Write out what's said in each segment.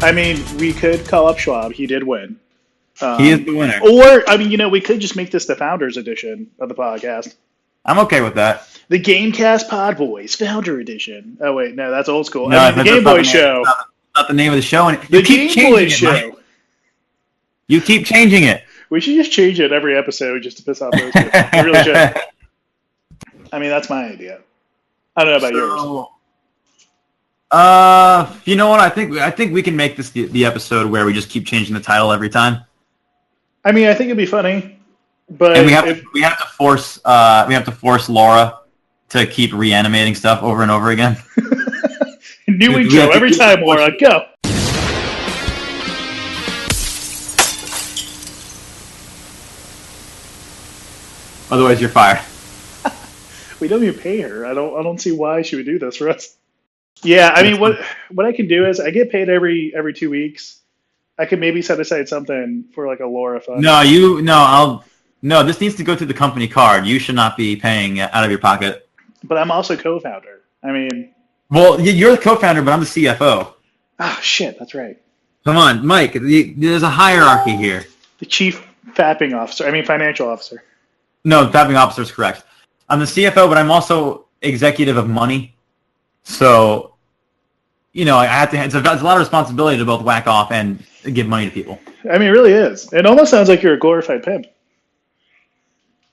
I mean, we could call up Schwab. He did win. He is the winner. Or, I mean, we could just make this the Founders Edition of the podcast. I'm okay with that. The Gamecast Pod Boys Founder Edition. Oh, wait, no, that's old school. No, I mean, the Game Boiz Show. Not the name of the show. The Game Boiz Show. You keep changing it. We should just change it every episode just to piss off those people. We really should. I mean, that's my idea. I don't know about yours. You know what? I think we can make this the episode where we just keep changing the title every time. I mean, I think it'd be funny, but and we have to force Laura to keep reanimating stuff over and over again. New intro every time, Laura. Go. Otherwise, you're fired. We don't even pay her. I don't see why she would do this for us. Yeah, I mean, what I can do is I get paid every 2 weeks. I could maybe set aside something for like a Laura fund. No, this needs to go through the company card. You should not be paying out of your pocket. But I'm also co-founder. I mean, well, you're the co-founder, but I'm the CFO. Ah, shit, that's right. Come on, Mike. There's a hierarchy here. The chief financial officer. No, fapping officer is correct. I'm the CFO, but I'm also executive of money. So, I have to. It's a lot of responsibility to both whack off and give money to people. I mean, it really is. It almost sounds like you're a glorified pimp.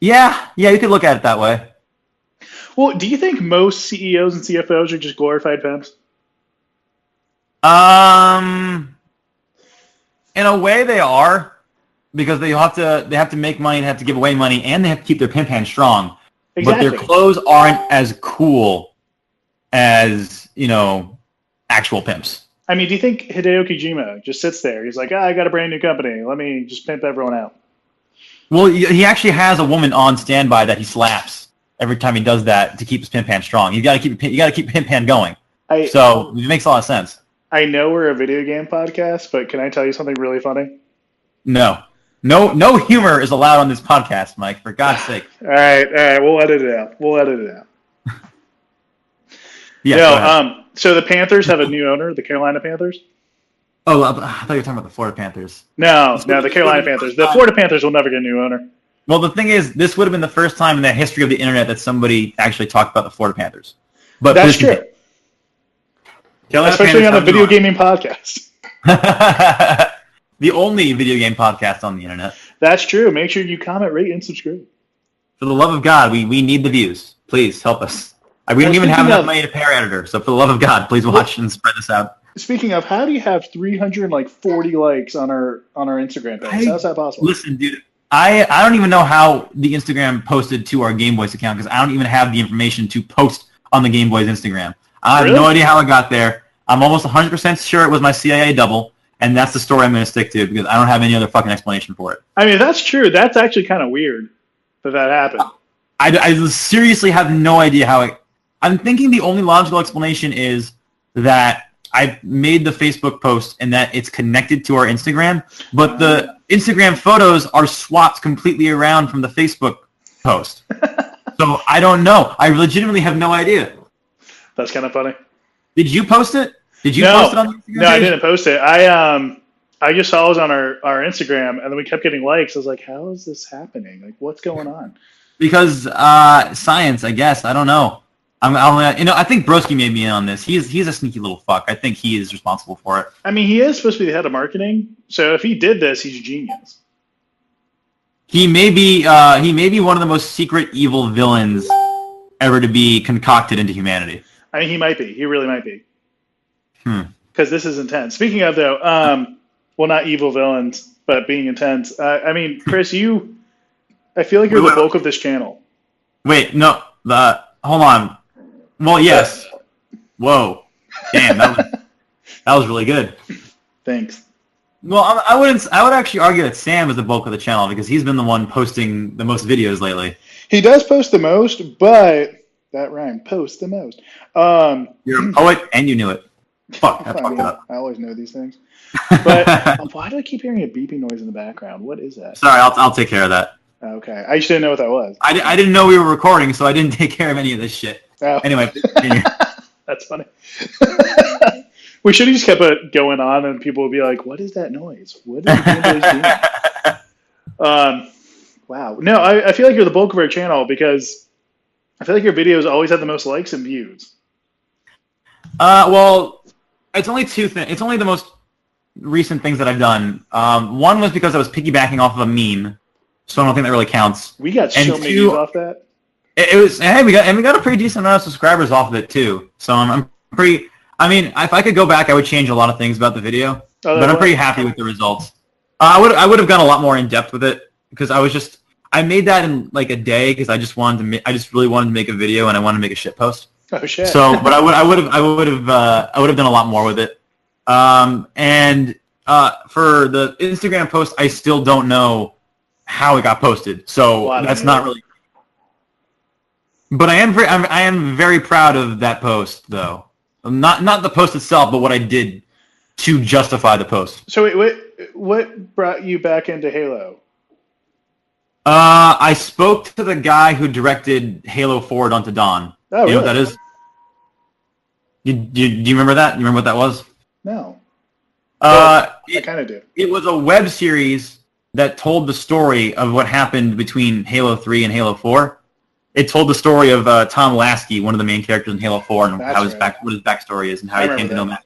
Yeah, you could look at it that way. Well, do you think most CEOs and CFOs are just glorified pimps? In a way, they are, because they have to make money and have to give away money, and they have to keep their pimp hand strong. Exactly. But their clothes aren't as cool as actual pimps. I mean, do you think Hideo Kojima just sits there? He's like, I got a brand new company. Let me just pimp everyone out. Well, he actually has a woman on standby that he slaps every time he does that to keep his pimp hand strong. You got to keep pimp hand going. So it makes a lot of sense. I know we're a video game podcast, but can I tell you something really funny? No humor is allowed on this podcast, Mike. For God's sake. All right. We'll edit it out. Yeah. So the Panthers have a new owner, the Carolina Panthers. Oh, I thought you were talking about the Florida Panthers. No, the Carolina Panthers. The Florida Panthers will never get a new owner. Well, the thing is, this would have been the first time in the history of the internet that somebody actually talked about the Florida Panthers. But that's true. Especially on a video gaming podcast. The only video game podcast on the internet. That's true. Make sure you comment, rate, and subscribe. For the love of God, we need the views. Please help us. We don't even have enough money to pay our editor. So for the love of God, please watch and spread this out. Speaking of, how do you have 340 likes on our Instagram page? How's that possible? Listen, dude, I don't even know how the Instagram posted to our Game Boiz account, because I don't even have the information to post on the Game Boiz Instagram. I have no idea how it got there. I'm almost 100% sure it was my CIA double, and that's the story I'm going to stick to, because I don't have any other fucking explanation for it. I mean, that's true. That's actually kind of weird that happened. I seriously have no idea how it... I'm thinking the only logical explanation is that I made the Facebook post and that it's connected to our Instagram, but the Instagram photos are swapped completely around from the Facebook post. So I don't know. I legitimately have no idea. That's kind of funny. Did you post it? Did you post it on the Instagram page? No, I didn't post it. I just saw it was on our Instagram, and then we kept getting likes. I was like, how is this happening? Like, what's going on? Because science, I guess. I don't know. I think Broski made me in on this. He's a sneaky little fuck. I think he is responsible for it. I mean, he is supposed to be the head of marketing, so if he did this, he's a genius. He may be one of the most secret evil villains ever to be concocted into humanity. I mean, he might be. He really might be. Because this is intense. Speaking of, though, well, not evil villains, but being intense. I mean, Chris, I feel like you're the bulk of this channel. Wait, no. Hold on. Well, yes. Whoa. Damn, that was really good. Thanks. Well, I would actually argue that Sam is the bulk of the channel, because he's been the one posting the most videos lately. He does post the most, but that rhymed. Post the most. You're a poet, and you knew it. Fuck, I fucked it up. I always know these things. But why do I keep hearing a beeping noise in the background? What is that? Sorry, I'll take care of that. Okay. I just didn't know what that was. I didn't know we were recording, so I didn't take care of any of this shit. Oh. Anyway, that's funny. We should have just kept it going on, and people would be like, "What is that noise? What is Game Boiz doing?" Wow. No, I feel like you're the bulk of our channel because I feel like your videos always have the most likes and views. Well, it's only two things. It's only the most recent things that I've done. One was because I was piggybacking off of a meme, so I don't think that really counts. We got so many views off that. It was, hey, we got a pretty decent amount of subscribers off of it too. So I'm pretty. I mean, if I could go back, I would change a lot of things about the video, but I'm pretty happy with the results. I would have gone a lot more in depth with it because I made that in like a day because I just really wanted to make a video and I wanted to make a shit post. Oh shit! So, but I would have done a lot more with it. And for the Instagram post, I still don't know how it got posted. So that's not really. But I am very proud of that post, though. Not the post itself, but what I did to justify the post. So what brought you back into Halo? I spoke to the guy who directed Halo 4 Dawn to Dawn. Oh, really? You know what that is? Do you remember that? You remember what that was? No. I kind of do. It was a web series that told the story of what happened between Halo 3 and Halo 4. It told the story of Tom Lasky, one of the main characters in Halo 4, and what his backstory is and how he came to know Matt.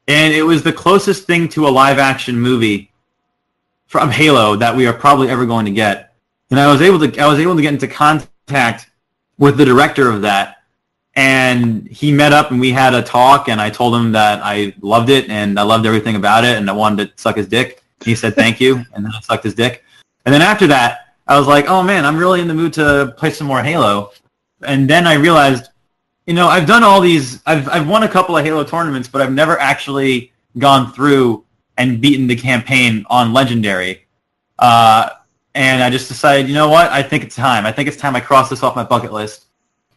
And it was the closest thing to a live-action movie from Halo that we are probably ever going to get. And I was able to get into contact with the director of that, and he met up and we had a talk, and I told him that I loved it and I loved everything about it and I wanted to suck his dick. He said thank you, and then I sucked his dick. And then after that, I was like, oh man, I'm really in the mood to play some more Halo. And then I realized, I've done all these, I've won a couple of Halo tournaments, but I've never actually gone through and beaten the campaign on Legendary. And I just decided, you know what, I think it's time. I cross this off my bucket list.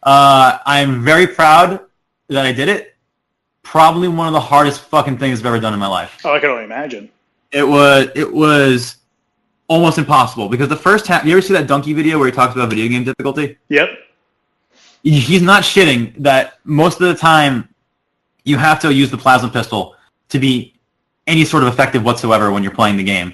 I'm very proud that I did it. Probably one of the hardest fucking things I've ever done in my life. Oh, I can only imagine. It was almost impossible because the first half. You ever see that Donkey video where he talks about video game difficulty? Yep. He's not shitting that most of the time you have to use the plasma pistol to be any sort of effective whatsoever when you're playing the game,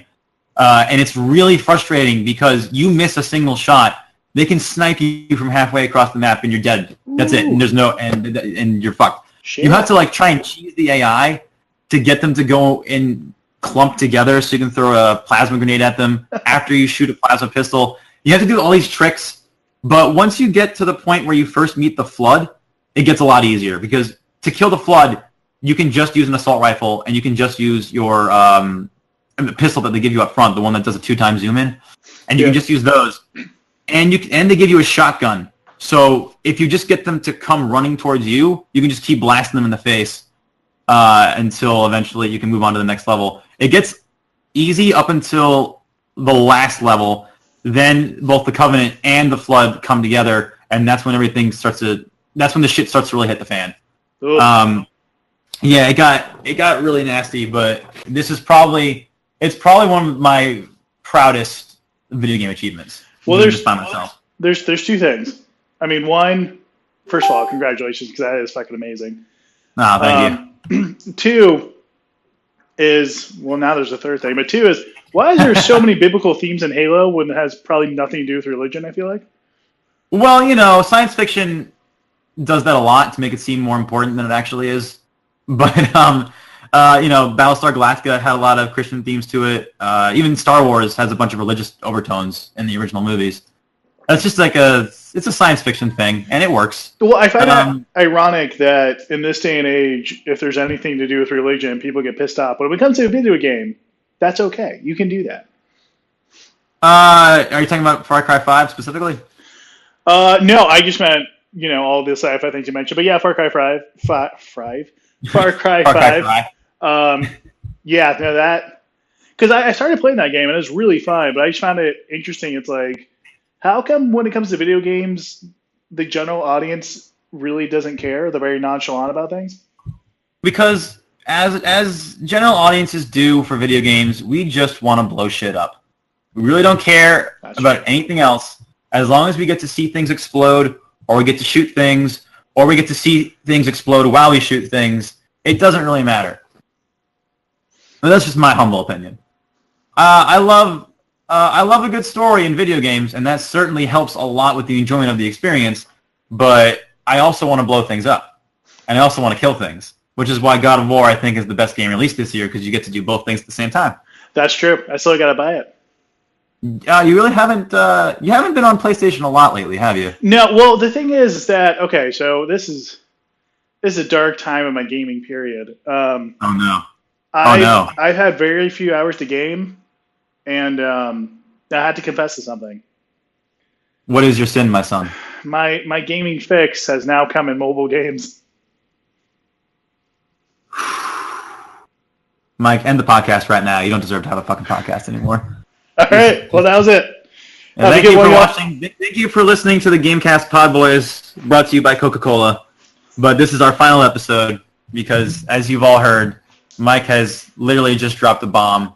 and it's really frustrating because you miss a single shot, they can snipe you from halfway across the map and you're dead. That's it. And there's no and you're fucked. Shit. You have to try and cheese the AI to get them to go in clump together so you can throw a plasma grenade at them after you shoot a plasma pistol. You have to do all these tricks, but once you get to the point where you first meet the Flood, it gets a lot easier because to kill the Flood, you can just use an assault rifle and you can just use your the pistol that they give you up front, the one that does a 2x zoom in, and you can just use those. And they give you a shotgun. So if you just get them to come running towards you, you can just keep blasting them in the face until eventually you can move on to the next level. It gets easy up until the last level. Then both the Covenant and the Flood come together, and that's when that's when the shit starts to really hit the fan. Yeah, it got really nasty, but it's probably one of my proudest video game achievements. Well, there's two things. I mean, one, first of all, congratulations because that is fucking amazing. Oh, thank you. Two is, well, now there's a third thing, but two is, why is there so many biblical themes in Halo when it has probably nothing to do with religion, I feel like? Well, science fiction does that a lot to make it seem more important than it actually is. But, Battlestar Galactica had a lot of Christian themes to it. Even Star Wars has a bunch of religious overtones in the original movies. It's just it's a science fiction thing, and it works. Well, I find it ironic that in this day and age, if there's anything to do with religion, people get pissed off. But when it comes to a video game, that's okay. You can do that. Are you talking about Far Cry 5 specifically? No, I just meant, all the sci-fi things you mentioned. But yeah, Far Cry 5. Far Cry 5. Yeah, no, that... Because I started playing that game, and it was really fun, but I just found it interesting. It's like, how come when it comes to video games, the general audience really doesn't care? They're very nonchalant about things? Because as general audiences do for video games, we just want to blow shit up. We really don't care about anything else. As long as we get to see things explode, or we get to shoot things, or we get to see things explode while we shoot things, it doesn't really matter. But that's just my humble opinion. I love a good story in video games, and that certainly helps a lot with the enjoyment of the experience. But I also want to blow things up, and I also want to kill things, which is why God of War I think is the best game released this year because you get to do both things at the same time. That's true. I still got to buy it. You really haven't. You haven't been on PlayStation a lot lately, have you? No. Well, the thing is that okay. So this is a dark time in my gaming period. Oh no. I've had very few hours to game, and I had to confess to something. What is your sin, my son? My gaming fix has now come in mobile games. Mike, end the podcast right now. You don't deserve to have a fucking podcast anymore. All right. Well, that was it. Thank you for watching. Thank you for listening to the Gamecast Pod Boys, brought to you by Coca-Cola. But this is our final episode because, as you've all heard, Mike has literally just dropped a bomb,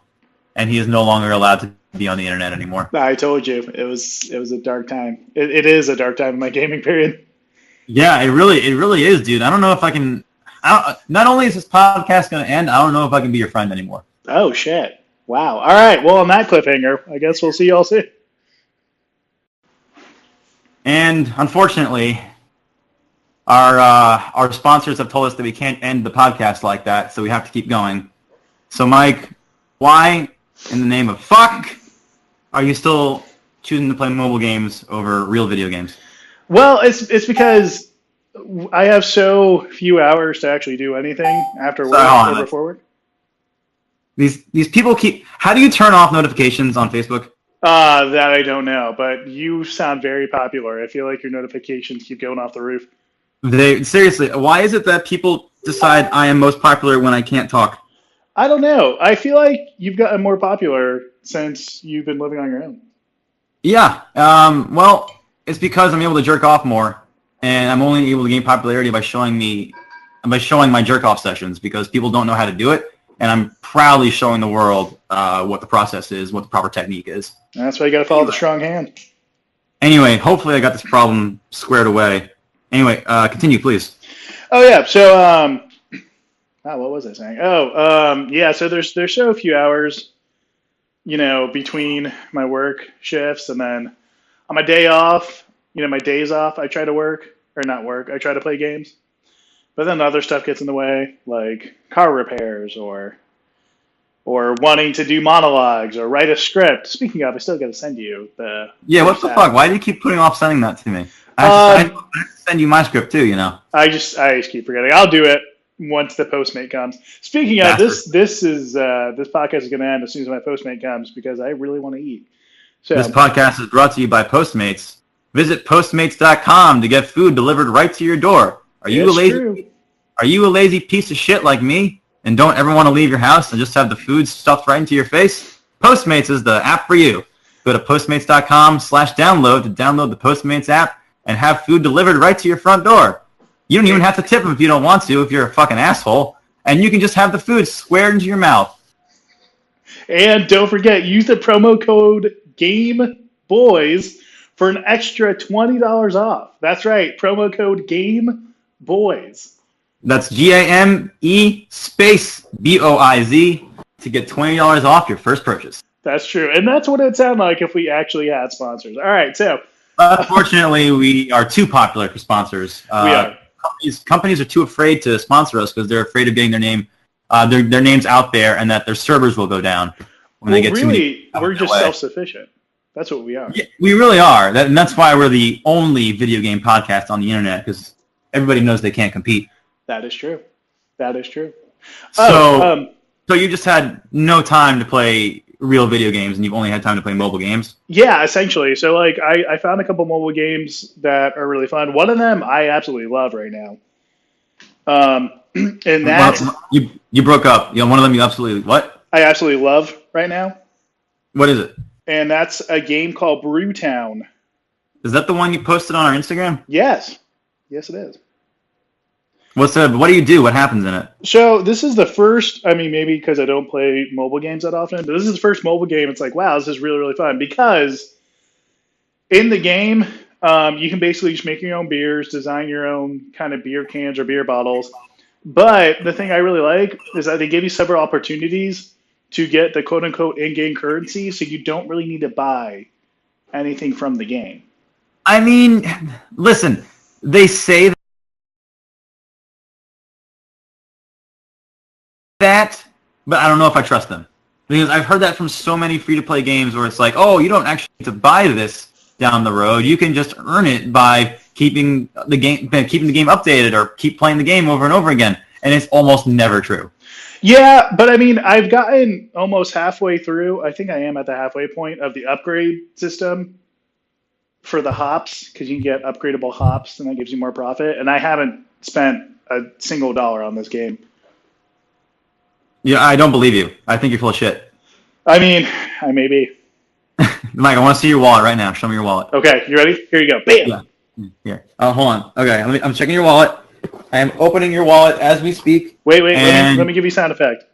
and he is no longer allowed to be on the internet anymore. I told you it was a dark time. It is a dark time in my gaming period. Yeah, it really is, dude. I don't know if I can. Not only is this podcast going to end, I don't know if I can be your friend anymore. Oh shit! Wow. All right. Well, on that cliffhanger, I guess we'll see y'all soon. And unfortunately, our sponsors have told us that we can't end the podcast like that, so we have to keep going. So, Mike, why in the name of fuck are you still choosing to play mobile games over real video games? Well, it's because I have so few hours to actually do anything after work or before work. These people keep. How do you turn off notifications on Facebook? That I don't know, but you sound very popular. I feel like your notifications keep going off the roof. Seriously, why is it that people decide I am most popular when I can't talk? I don't know. I feel like you've gotten more popular since you've been living on your own. Yeah. Well, it's because I'm able to jerk off more, and I'm only able to gain popularity by showing my jerk off sessions because people don't know how to do it, and I'm proudly showing the world what the process is, what the proper technique is. That's why you got to follow the strong hand. Anyway, hopefully I got this problem squared away. Anyway, continue, please. Oh yeah. So what was I saying? Yeah. So there's so few hours, between my work shifts, and then on my day off, my days off, I try to work or not work. I try to play games, but then other stuff gets in the way, like car repairs or wanting to do monologues or write a script. Speaking of, I still got to send you the. Yeah. What the fuck? Why do you keep putting off sending that to me? I have to send you my script too, I just keep forgetting. I'll do it once the Postmate comes. Speaking of, this podcast is going to end as soon as my Postmate comes because I really want to eat. So this podcast is brought to you by Postmates. Visit Postmates.com to get food delivered right to your door. Are you a lazy piece of shit like me and don't ever want to leave your house and just have the food stuffed right into your face? Postmates is the app for you. Go to Postmates.com/download to download the Postmates app and have food delivered right to your front door. You don't even have to tip them if you don't want to, if you're a fucking asshole. And you can just have the food squared into your mouth. And don't forget, use the promo code Game Boiz for an extra $20 off. That's right, promo code Game Boiz. That's GAME space BOIZ to get $20 off your first purchase. That's true. And that's what it would sound like if we actually had sponsors. All right, so. Unfortunately, we are too popular for sponsors. We are. Companies are too afraid to sponsor us because they're afraid of getting their names out there and that their servers will go down when they get too many. We're just self-sufficient. That's what we are. Yeah, we really are. And that's why we're the only video game podcast on the internet because everybody knows they can't compete. That is true. So you just had no time to play real video games and you've only had time to play mobile games? Yeah, essentially. So I found a couple mobile games that are really fun. One of them I absolutely love right now. And that you broke up. One of them you absolutely what? I absolutely love right now. What is it? And that's a game called Brewtown. Is that the one you posted on our Instagram? Yes. Yes, it is. What do you do? What happens in it? So this is the first, maybe because I don't play mobile games that often, but this is the first mobile game. It's like, wow, this is really, really fun because in the game, you can basically just make your own beers, design your own kind of beer cans or beer bottles, But the thing I really like is that they give you several opportunities to get the quote unquote in-game currency, so you don't really need to buy anything from the game. I mean, listen, they say that, but I don't know if I trust them. Because I've heard that from so many free-to-play games where it's like, oh, you don't actually have to buy this down the road. You can just earn it by keeping the game updated or keep playing the game over and over again. And it's almost never true. Yeah, but I mean, I've gotten almost halfway through. I think I am at the halfway point of the upgrade system for the hops, because you can get upgradable hops, and that gives you more profit. And I haven't spent a single dollar on this game. Yeah, I don't believe you. I think you're full of shit. I mean, I may be. Mike, I want to see your wallet right now. Show me your wallet. Okay, you ready? Here you go. Bam! Yeah. Here. Oh, hold on. Okay, I'm checking your wallet. I am opening your wallet as we speak. Wait. Let me give you a sound effect.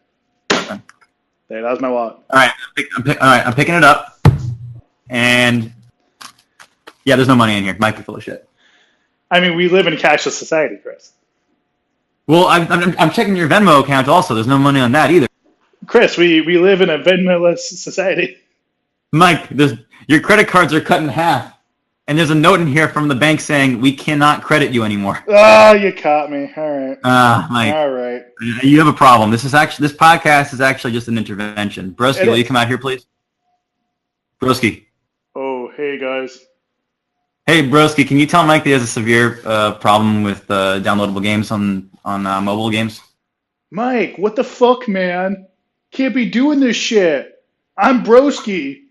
Okay. There, that was my wallet. All right, I'm picking it up. And yeah, there's no money in here. Mike, you're full of shit. I mean, we live in a cashless society, Chris. Well, I'm checking your Venmo account also. There's no money on that either. Chris, we live in a Venmo-less society. Mike, your credit cards are cut in half. And there's a note in here from the bank saying we cannot credit you anymore. Oh, you caught me. All right. Mike. All right. You have a problem. This podcast is actually just an intervention. Broski, will you come out here, please? Broski. Oh, hey, guys. Hey, Broski, can you tell Mike that he has a severe problem with downloadable games on mobile games? Mike, what the fuck, man? Can't be doing this shit. I'm Broski.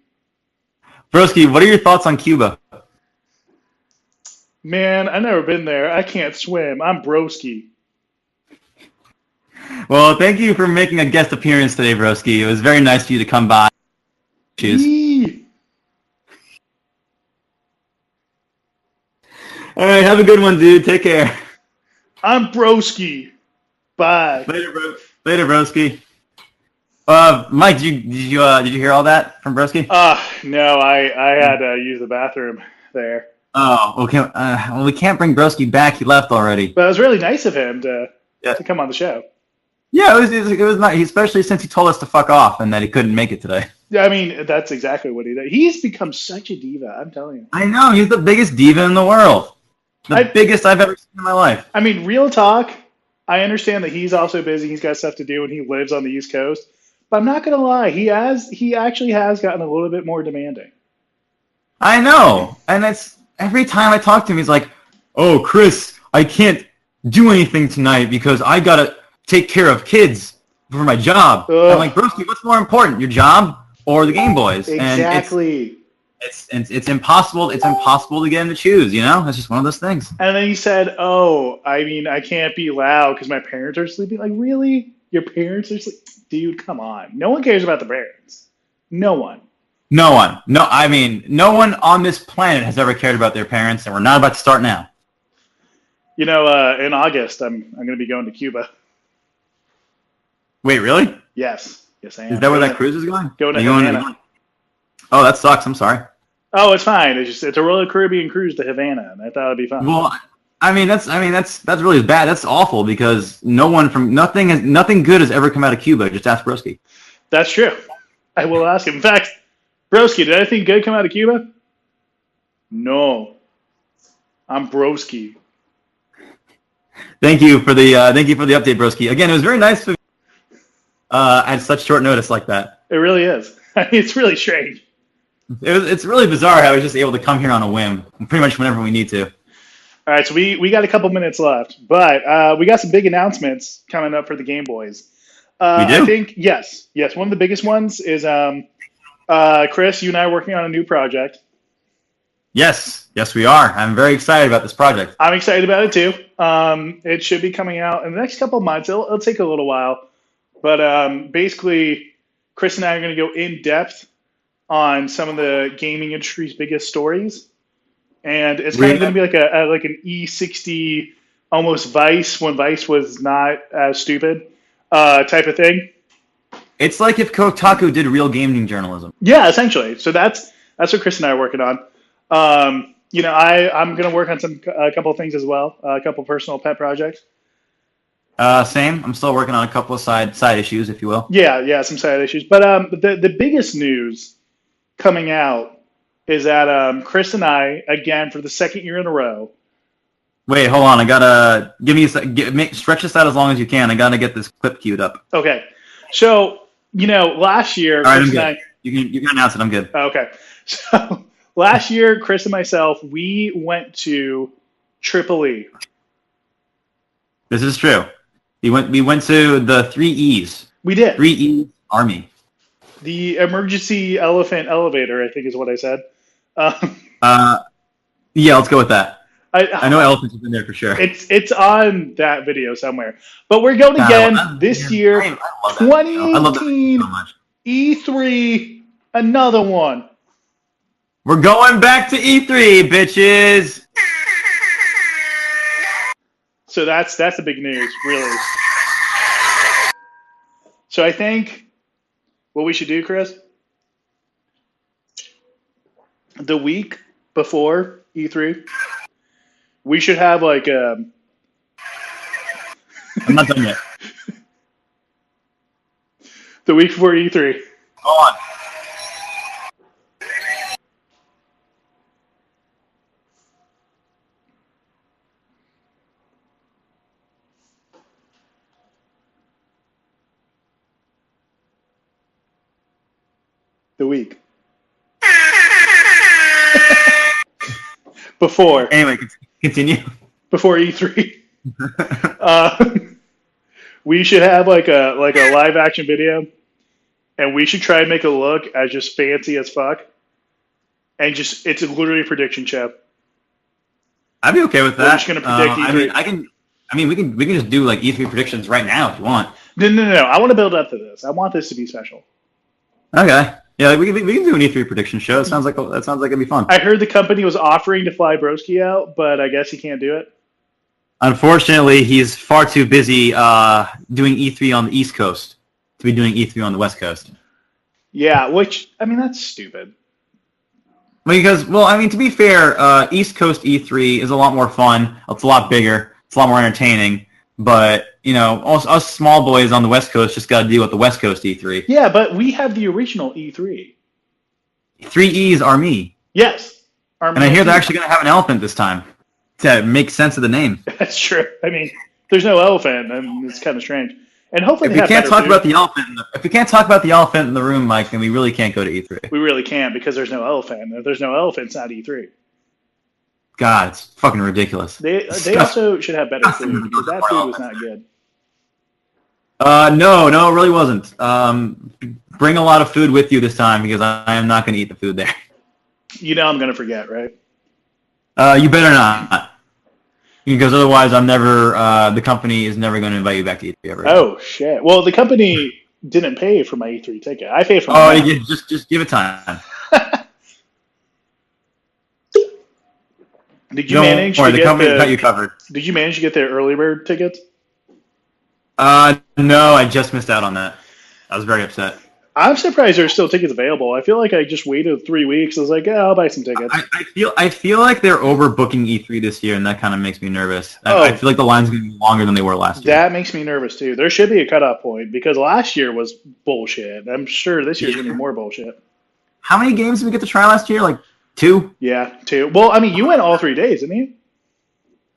Broski, what are your thoughts on Cuba? Man, I've never been there. I can't swim. I'm Broski. Well, thank you for making a guest appearance today, Broski. It was very nice of you to come by. Cheers. All right, have a good one, dude. Take care. I'm Broski. Bye. Later, Broski. Mike, did you hear all that from Broski? No, I had to use the bathroom there. Oh, okay. Well, we can't bring Broski back. He left already. But it was really nice of him to come on the show. Yeah, it was nice, especially since he told us to fuck off and that he couldn't make it today. Yeah, I mean, that's exactly what he did. He's become such a diva, I'm telling you. I know. He's the biggest diva in the world. The biggest I've ever seen in my life. I mean, real talk, I understand that he's also busy. He's got stuff to do and he lives on the East Coast. But I'm not going to lie. He actually has gotten a little bit more demanding. I know. And it's every time I talk to him, he's like, oh, Chris, I can't do anything tonight because I got to take care of kids for my job. I'm like, Broski, what's more important, your job or the Game Boys? Exactly. And it's impossible. It's impossible to get him to choose. You know, it's just one of those things. And then he said, "Oh, I mean, I can't be loud because my parents are sleeping." Like, really? Your parents are sleeping? Dude, come on. No one cares about the parents. No one. No one. No, I mean, no one on this planet has ever cared about their parents, and we're not about to start now. You know, in August, I'm going to be going to Cuba. Wait, really? Yes, I am. Is that where that cruise is going? Going to Havana. Oh, that sucks. I'm sorry. Oh, it's fine. It's a Royal Caribbean cruise to Havana, and I thought it'd be fun. Well, that's really bad. That's awful because nothing good has ever come out of Cuba. Just ask Broski. That's true. I will ask him. In fact, Broski, did anything good come out of Cuba? No. I'm Broski. Thank you for the update, Broski. Again, it was very nice to at such short notice like that. It really is. It's really strange. It's really bizarre how he's just able to come here on a whim, pretty much whenever we need to. All right, so we got a couple minutes left, but we got some big announcements coming up for the Game Boys. We do? I think, yes. One of the biggest ones is Chris, you and I are working on a new project. Yes, we are. I'm very excited about this project. I'm excited about it too. It should be coming out in the next couple of months. It'll take a little while, but basically, Chris and I are going to go in depth on some of the gaming industry's biggest stories, and it's kind of going to be like an E60, almost Vice when Vice was not as stupid type of thing. It's like if Kotaku did real gaming journalism. Yeah, essentially. So that's what Chris and I are working on. I'm going to work on a couple of things as well, a couple of personal pet projects. Same. I'm still working on a couple of side issues, if you will. Yeah, some side issues. But the biggest news coming out is that Chris and I, again for the second year in a row. Wait, hold on. I gotta stretch this out as long as you can. I gotta get this clip queued up. Okay, so last year, all right, Chris and I, you can announce it. I'm good. Okay, so last year, Chris and myself, we went to Triple E. This is true. We went to the 3 E's. We did. 3 E's Army. The emergency elephant elevator, I think is what I said. Yeah, let's go with that. I know elephants have been there for sure. It's on that video somewhere. But we're going again this year, 2018 E3, another one. We're going back to E3, bitches. So that's the big news, really. So I think what we should do, Chris, the week before E3, we should have like I'm not done yet. The week before E3. Go on. The week. Before. Anyway, continue. Before E3. We should have like a live action video, and we should try and make it look as just fancy as fuck. And just it's literally a prediction show. I'd be okay with that. We're just gonna predict E3. We can just do like E3 predictions right now if you want. No. I want to build up to this. I want this to be special. Okay. Yeah, we can do an E3 prediction show. That sounds like it'd be fun. I heard the company was offering to fly Broski out, but I guess he can't do it. Unfortunately, he's far too busy doing E3 on the East Coast to be doing E3 on the West Coast. Yeah, which that's stupid. Because, to be fair, East Coast E3 is a lot more fun. It's a lot bigger. It's a lot more entertaining. But, us small boys on the West Coast just got to deal with the West Coast E3. Yeah, but we have the original E3. 3 E's are me. Yes. And I hear they're actually going to have an elephant this time to make sense of the name. That's true. There's no elephant, and it's kind of strange. And hopefully if we can't talk about the elephant in the room, Mike, then we really can't go to E3. We really can't because there's no elephant. If there's no elephant, it's not E3. God, it's fucking ridiculous. They also should have better food because that food was not good. No, it really wasn't. Bring a lot of food with you this time because I am not going to eat the food there. I'm going to forget, right? You better not. Because otherwise, the company is never going to invite you back to E3 ever. Oh, shit. Well, the company didn't pay for my E3 ticket. I paid for my just give it time. Did you manage to get the company got you covered. Did you manage to get their early bird tickets? No, I just missed out on that. I was very upset. I'm surprised there's still tickets available. I feel like I just waited 3 weeks. I was like, I'll buy some tickets. I feel like they're overbooking E3 this year, and that kind of makes me nervous. I feel like the line's going to be longer than they were last year. That makes me nervous, too. There should be a cutoff point, because last year was bullshit. I'm sure this year's going to be more bullshit. How many games did we get to try last year? Like 2? Yeah, 2. Well, you went all 3 days, didn't you?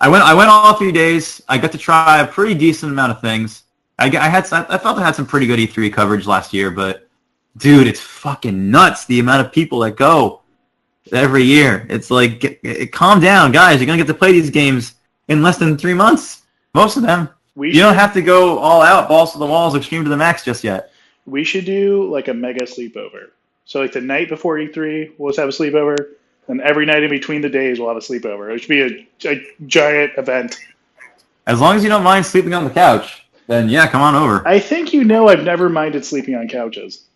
I went all 3 days. I got to try a pretty decent amount of things. I felt I had some pretty good E3 coverage last year, but dude, it's fucking nuts the amount of people that go every year. It's like, calm down, guys. You're gonna get to play these games in less than 3 months. Most of them. You don't have to go all out, balls to the walls, extreme to the max just yet. We should do like a mega sleepover. So like the night before E3, we'll just have a sleepover, and every night in between the days, we'll have a sleepover. It should be a giant event. As long as you don't mind sleeping on the couch. Then, yeah, come on over. I think I've never minded sleeping on couches.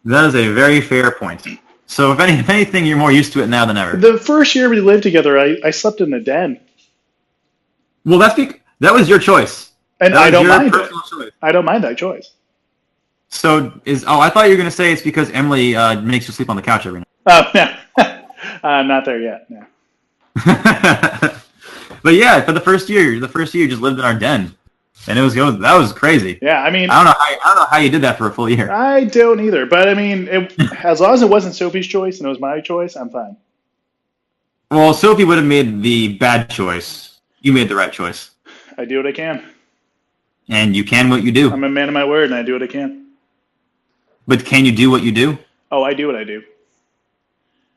That is a very fair point. So, if anything, you're more used to it now than ever. The first year we lived together, I slept in a den. Well, that was your choice. And I don't mind it. Choice. I don't mind that choice. So, I thought you were going to say it's because Emily makes you sleep on the couch every night. Oh, no. I'm not there yet, no. But yeah, for the first year, you just lived in our den. and that was crazy. Yeah, I mean, I don't know how you did that for a full year. I don't either, but I mean, as long as it wasn't Sophie's choice and it was my choice, I'm fine. Well, Sophie would have made the bad choice. You made the right choice. I do what I can. And you can what you do. I'm a man of my word, and I do what I can. But can you do what you do? Oh, I do what I do.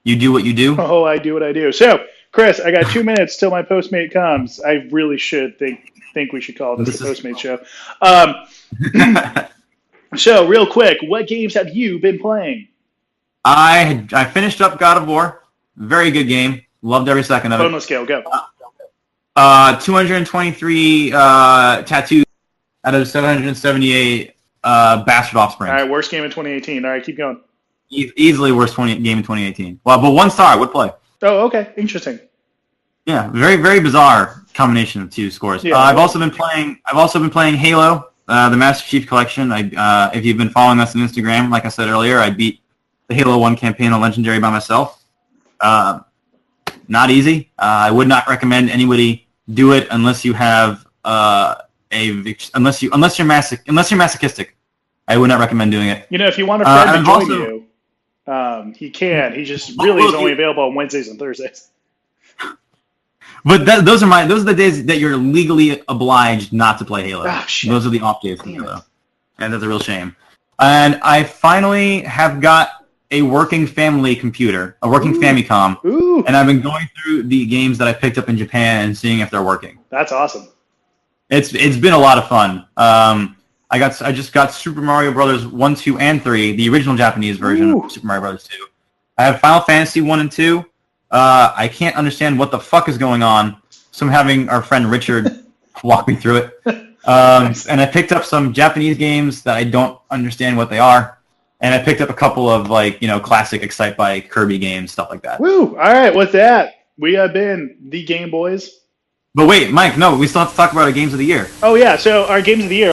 You do what you do? Oh, I do what I do. So, Chris, I got 2 minutes till my Postmate comes. I really should think we should call this a Postmate show. So, real quick, what games have you been playing? I finished up God of War. Very good game. Loved every second of it. Boneless scale, go. 223 tattoos out of 778 bastard offspring. All right, worst game in 2018. All right, keep going. Easily worst game in 2018. Well, but 1 star, I would play. Oh, okay, interesting. Yeah, very very bizarre combination of 2 scores. Yeah, I've also been playing Halo, the Master Chief Collection. If you've been following us on Instagram, like I said earlier, I beat the Halo 1 campaign on Legendary by myself. Not easy. I would not recommend anybody do it unless you have unless you're masochistic. I would not recommend doing it. You know, if you want a friend to join you, he can. He just really is only available on Wednesdays and Thursdays. But those are the days that you're legally obliged not to play Halo. Oh, shit. Those are the off days for Halo, and that's a real shame. And I finally have got a working family computer, a working Famicom, and I've been going through the games that I picked up in Japan and seeing if they're working. That's awesome. It's been a lot of fun. I just got Super Mario Brothers 1, 2, and 3, the original Japanese version of Super Mario Brothers 2. I have Final Fantasy 1 and 2. I can't understand what the fuck is going on, so I'm having our friend Richard walk me through it. Nice. And I picked up some Japanese games that I don't understand what they are. And I picked up a couple of, classic Excite by Kirby games, stuff like that. Woo! All right, with that, we have been the Game Boys. But wait, Mike, no, we still have to talk about our games of the year. Oh, yeah, so our games of the year.